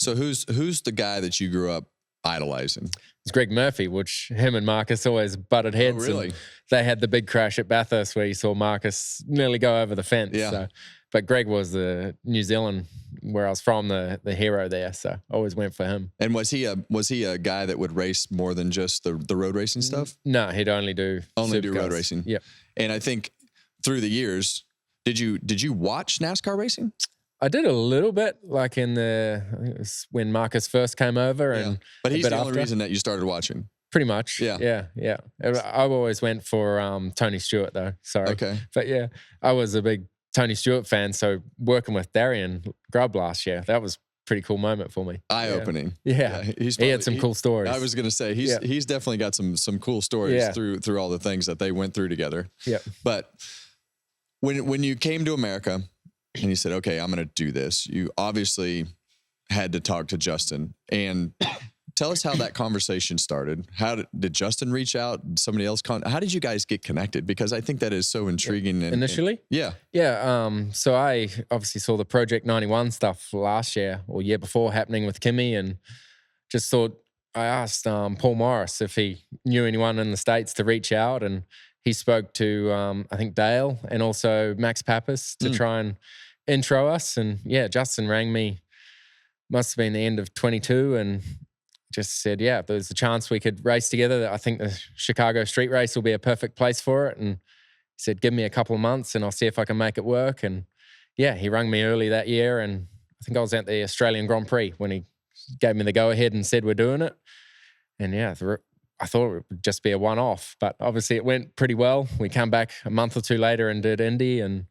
So who's the guy that you grew up idolizing? It's Greg Murphy, which him and Marcus always butted heads. Oh, really? And they had the big crash at Bathurst where you saw Marcus nearly go over the fence. Yeah. So, but Greg was the New Zealand, where I was from, the hero there. So I always went for him. And was he a guy that would race more than just the road racing stuff? No, he'd only do road racing. Yep. And I think through the years, did you watch NASCAR racing? I did a little bit, like I think it was when Marcus first came over, and but he's the only after. reason that you started watching. Pretty much. Yeah. I always went for Tony Stewart though. Sorry. Okay. But yeah, I was a big Tony Stewart fan. So working with Darian Grubb last year, that was a pretty cool moment for me. Eye-opening. Yeah. He had some cool stories. I was going to say, he's definitely got some cool stories through all the things that they went through together. Yeah. But when you came to America and you said, okay, I'm going to do this, you obviously had to talk to Justin. And tell us how that conversation started. How did Justin reach out? Somebody else? How did you guys get connected? Because I think that is so intriguing. Initially? Yeah. So I obviously saw the Project 91 stuff last year or year before happening with Kimmy, and just thought, I asked Paul Morris if he knew anyone in the States to reach out, and he spoke to, I think, Dale and also Max Pappas to try and intro us. And yeah, Justin rang me, must have been the end of 22, and just said, yeah, if there's a chance we could race together, I think the Chicago street race will be a perfect place for it. And he said, give me a couple of months and I'll see if I can make it work. And yeah, he rang me early that year, and I think I was at the Australian Grand Prix when he gave me the go-ahead and said, we're doing it. And yeah, I thought it would just be a one-off, but obviously it went pretty well. We came back a month or two later and did Indy, and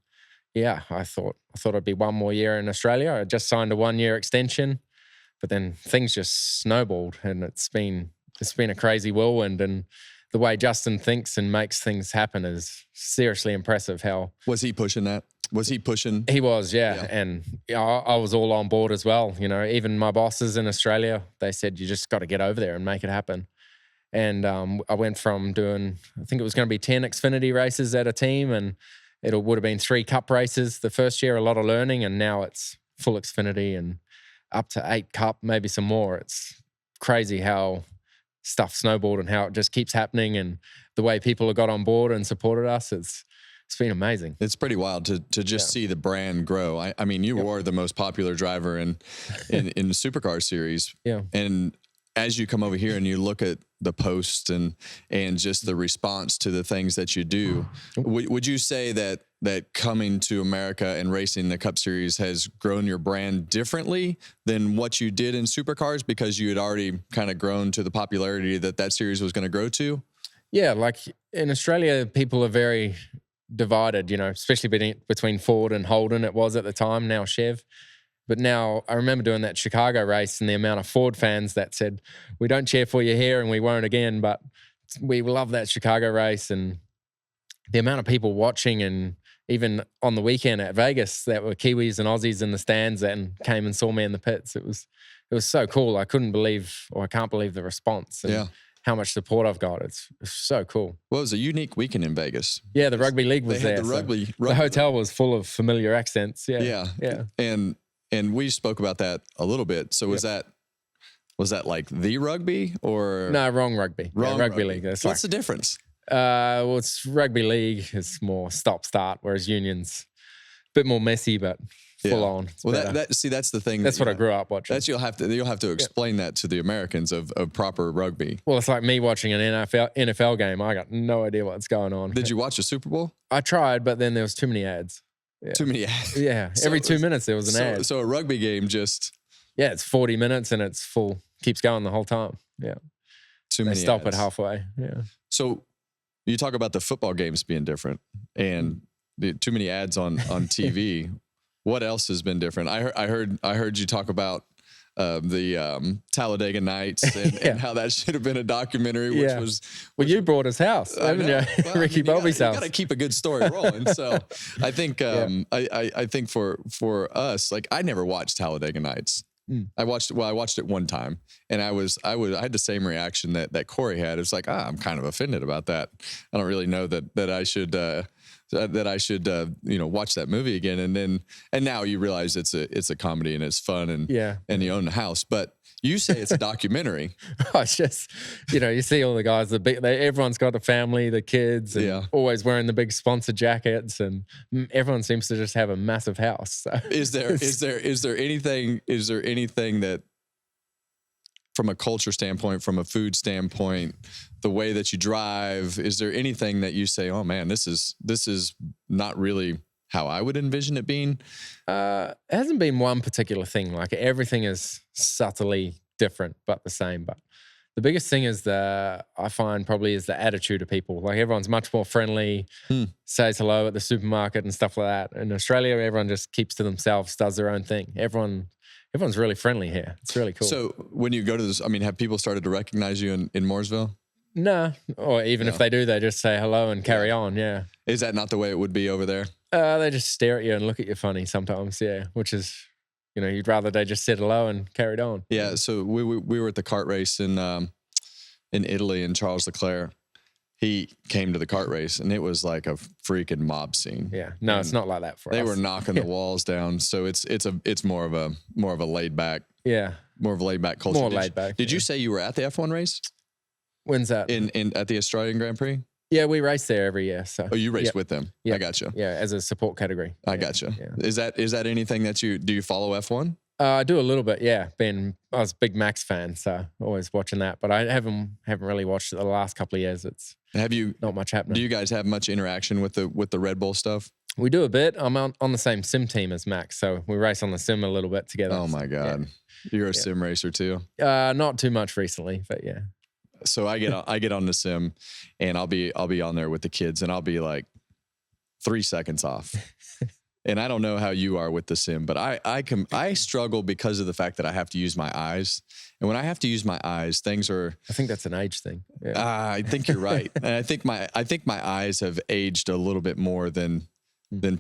yeah, I thought it'd be one more year in Australia. I just signed a 1-year extension. But then things just snowballed, and it's been a crazy whirlwind. And the way Justin thinks and makes things happen is seriously impressive. How was he pushing that? Was he pushing? He was, yeah. And I was all on board as well. You know, even my bosses in Australia, they said, you just got to get over there and make it happen. And I went from doing, I think it was going to be 10 Xfinity races at a team, and it would have been 3 Cup races the first year, a lot of learning, and now it's full Xfinity and up to 8 Cup, maybe some more. It's crazy how stuff snowballed and how it just keeps happening, and the way people have got on board and supported us. It's been amazing. It's pretty wild to just see the brand grow. I mean, you were the most popular driver in the Supercar series. Yeah. And as you come over here and you look at the post and just the response to the things that you do, would you say that coming to America and racing the Cup Series has grown your brand differently than what you did in Supercars because you had already kind of grown to the popularity that series was going to grow to? Yeah, like in Australia, people are very divided, you know, especially between Ford and Holden. It was at the time, now Chev. But now I remember doing that Chicago race and the amount of Ford fans that said, we don't cheer for you here and we won't again, but we love that Chicago race. And the amount of people watching, and even on the weekend at Vegas, that were Kiwis and Aussies in the stands and came and saw me in the pits. It was so cool. I can't believe the response and how much support I've got. It's so cool. Well, it was a unique weekend in Vegas. Yeah, the rugby league was there. The hotel was full of familiar accents. Yeah. And we spoke about that a little bit. So was that like the rugby or? No, wrong rugby. Wrong rugby league. What's the difference? Well, it's rugby league. It's more stop-start, whereas union's a bit more messy, but full on. It's that's the thing. That's what I grew up watching. You'll have to explain that to the Americans of proper rugby. Well, it's like me watching an NFL game. I got no idea what's going on. Did you watch the Super Bowl? I tried, but then there was too many ads. Yeah. Too many ads. Yeah, every 2 minutes there was an ad. So a rugby game just... Yeah, it's 40 minutes and it's full. Keeps going the whole time. Yeah. They stop it halfway. Yeah. So you talk about the football games being different and too many ads on TV. What else has been different? I heard you talk about the Talladega Nights and how that should have been a documentary, which was... Well, you brought his house, haven't you? Well, Ricky Bobby's house. You got to keep a good story rolling. So I think I think for us, like, I never watched Talladega Nights. I watched it one time, and I had the same reaction that Corey had. It's like, I'm kind of offended about that. I don't really know that I should that I should watch that movie again. And now you realize it's a comedy and it's fun and you own the house. But you say it's a documentary. It's just, you see all the guys, everyone's got the family, the kids, and always wearing the big sponsor jackets, and everyone seems to just have a massive house. So. Is there anything that, from a culture standpoint, from a food standpoint, the way that you drive, is there anything that you say, oh man, this is not really how I would envision it being? It hasn't been one particular thing. Like everything is subtly different, but the same. But the biggest thing is I find probably is the attitude of people. Like everyone's much more friendly, says hello at the supermarket and stuff like that. In Australia, everyone just keeps to themselves, does their own thing. Everyone's really friendly here. It's really cool. So when you go to this, have people started to recognize you in Mooresville? No. Or even if they do, they just say hello and carry on. Yeah. Is that not the way it would be over there? They just stare at you and look at you funny sometimes. Yeah. Which is, you'd rather they just said hello and carried on. Yeah. So we were at the kart race in Italy, and Charles Leclerc, he came to the kart race, and it was like a freaking mob scene. Yeah. No, it's not like that for us. They were knocking the walls down. So it's more of a laid back. Yeah. More of a laid back culture. More laid back. Did you say you were at the F1 race? When's that? At the Australian Grand Prix? Yeah, we race there every year. So. Oh, you race with them? Yeah. I gotcha. Yeah, as a support category. I gotcha. Yeah. Is that anything that do you follow F1? I do a little bit, yeah. I was a big Max fan, so always watching that. But I haven't really watched it the last couple of years. It's not much happening. Do you guys have much interaction with the Red Bull stuff? We do a bit. I'm on the same sim team as Max, so we race on the sim a little bit together. Oh my God, yeah. You're a sim racer too? Not too much recently, but yeah. So I get on the sim, and I'll be on there with the kids, and I'll be like 3 seconds off. And I don't know how you are with the sim, but I struggle because of the fact that I have to use my eyes. And when I have to use my eyes, things are. I think that's an age thing. Yeah. I think you're right, and I think my eyes have aged a little bit more than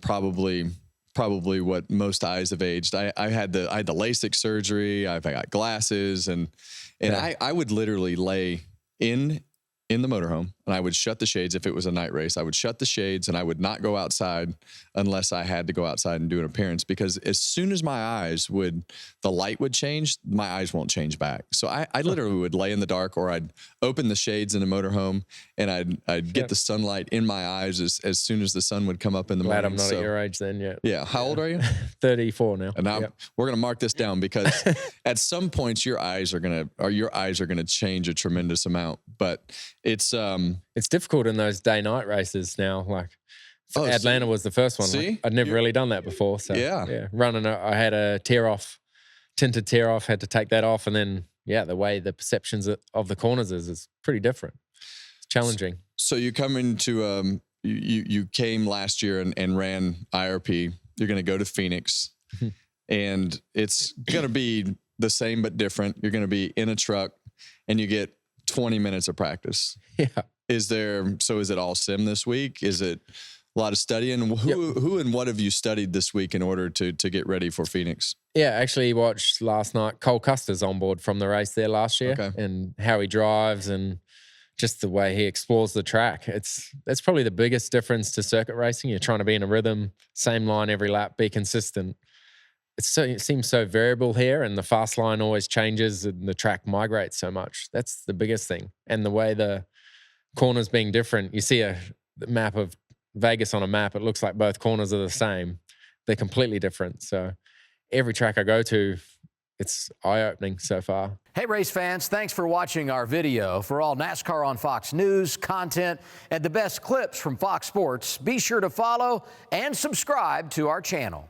probably what most eyes have aged. I had the LASIK surgery. I got glasses, and I would literally lay in the motorhome, and I would shut the shades. If it was a night race, I would shut the shades, and I would not go outside unless I had to go outside and do an appearance, because as soon as the light would change, my eyes won't change back. So I literally would lay in the dark, or I'd open the shades in the motorhome, and I'd get the sunlight in my eyes as soon as the sun would come up in the morning. Glad I'm not at your age then yet. Yeah. How old are you? 34 now. And now we're going to mark this down, because at some points your eyes are going to change a tremendous amount, but it's difficult in those day-night races now. Like Atlanta was the first one. See? Like, I'd never really done that before. So yeah. Running, I had a tinted tear off, had to take that off, and then the way the perceptions of the corners is pretty different. It's challenging. So you come into you came last year and ran IRP. You're going to go to Phoenix, and it's going to be the same but different. You're going to be in a truck, and you get 20 minutes of practice. Yeah. Is it all sim this week? Is it a lot of studying? Who and what have you studied this week in order to get ready for Phoenix? Yeah, actually watched last night Cole Custer's on board from the race there last year, and how he drives and just the way he explores the track. That's probably the biggest difference to circuit racing. You're trying to be in a rhythm, same line every lap, be consistent. It seems so variable here, and the fast line always changes, and the track migrates so much. That's the biggest thing. And the way the corners being different, you see a map of Vegas on a map, it looks like both corners are the same. They're completely different. So every track I go to, it's eye-opening so far. Hey, race fans, thanks for watching our video. For all NASCAR on Fox News, content, and the best clips from Fox Sports, be sure to follow and subscribe to our channel.